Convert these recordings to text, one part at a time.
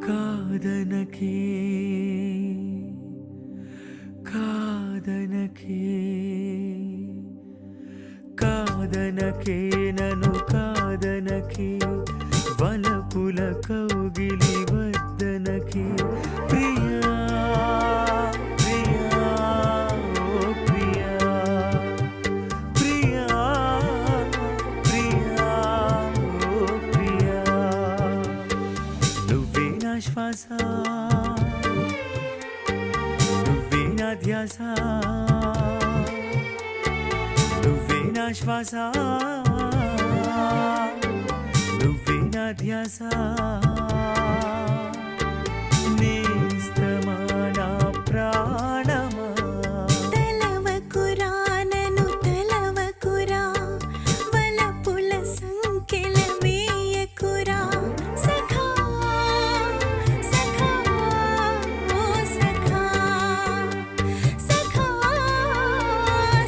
కాదనకే కాదనకే కాదనకే నన్ను కాదనకే వలపుల కౌగిలి వద్దనకే ప్రియా ప్రియా ఓ ప్రియా ప్రియా ప్రియా ఓ ప్రియా నువ్వే నా శ్వాస నువ్వే నా ధ్యాస నువ్వే నా శ్వాస నువ్వే నా ధ్యాస నేస్తమా నా ప్రాణమా తలవకురా నన్ను తలవకురా వలపుల సంకెల వేయకురా సఖా సఖా ఓ సఖా సఖా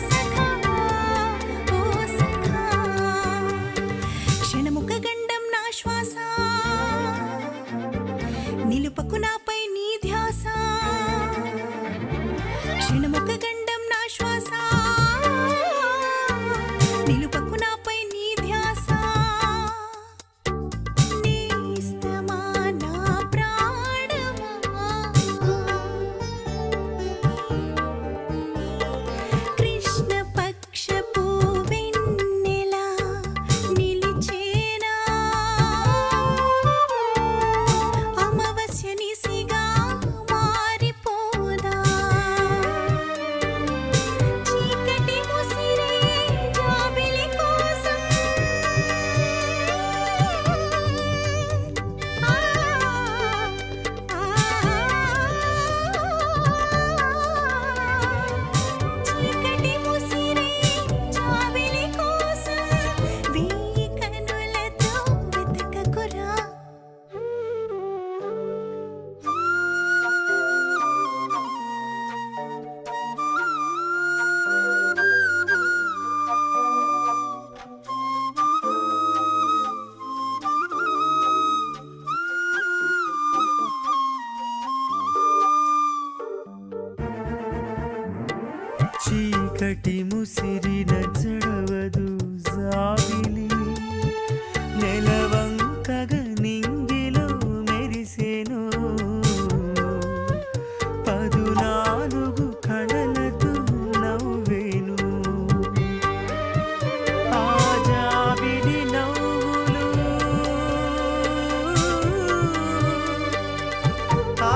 సఖా ఓ సఖా క్షణముక గండం నా శ్వాస నిలుపకు నాపై నీ ధ్యాస క్షణముక గండం నా శ్వాస నిలుపకు నాపై నీ ధ్యాస నేస్తమా నా ప్రాణమా కృష్ణ పక్షపు వెన్నెల నిలిచేనా అమావాస్య నిశిగా మారిపోదా చీకటి ముసిరే జాబిలి కోసం చీకటి ముసిరే జాబిలి కోసం వెయ్యి కనులతో వెతకకురా చీకటి ముసిరిన జడవదు జాబిలి నెలవంకగా నింగిలో మెరిసెను పదునాలుగు కళలతో నవ్వేను ఆ జాబిలి నవ్వులు ఆ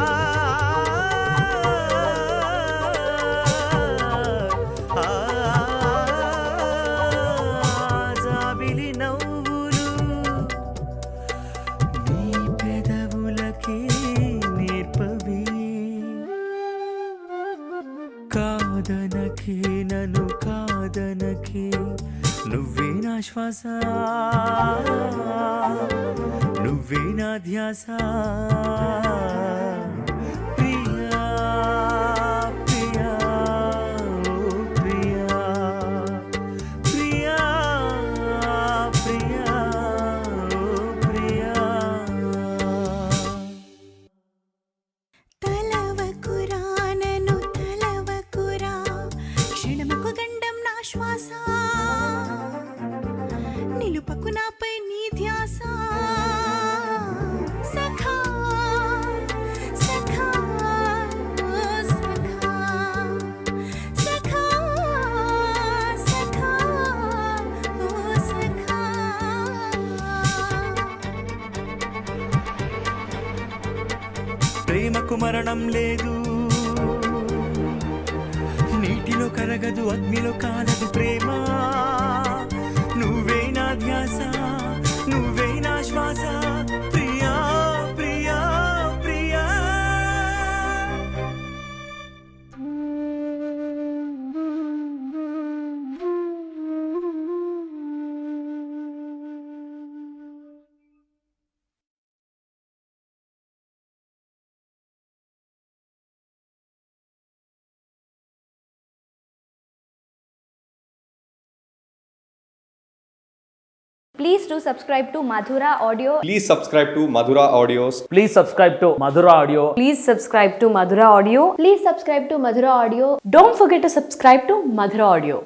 జాబిలి నవ్వులు నీ పెదవులకే నేర్పవి కాదనకే నన్ను కాదనకే నువ్వే నా శ్వాస నువ్వే నా ధ్యాస ప్రియా ప్రియా ఓ ప్రియా ప్రియా ప్రియా ఓ ప్రియా తలవకురా నన్ను తలవకురా క్షణముకు గండం నా శ్వాస నిలుపకు నాపై నీ ధ్యాస సఖా సఖా ఓ సఖా సఖా సఖా ఓ సఖా ప్రేమకు మరణం లేదు నీటిలో కరగదు అగ్నిలో కాలదు ప్రేమ నువ్వే నా ధ్యాస నువ్వే నా శ్వాస Please do subscribe to Madhura Audio. Please subscribe to Madhura Audios. Please subscribe to Madhura Audio. Please subscribe to Madhura Audio. Please subscribe to Madhura Audio. Don't forget to subscribe to Madhura Audio.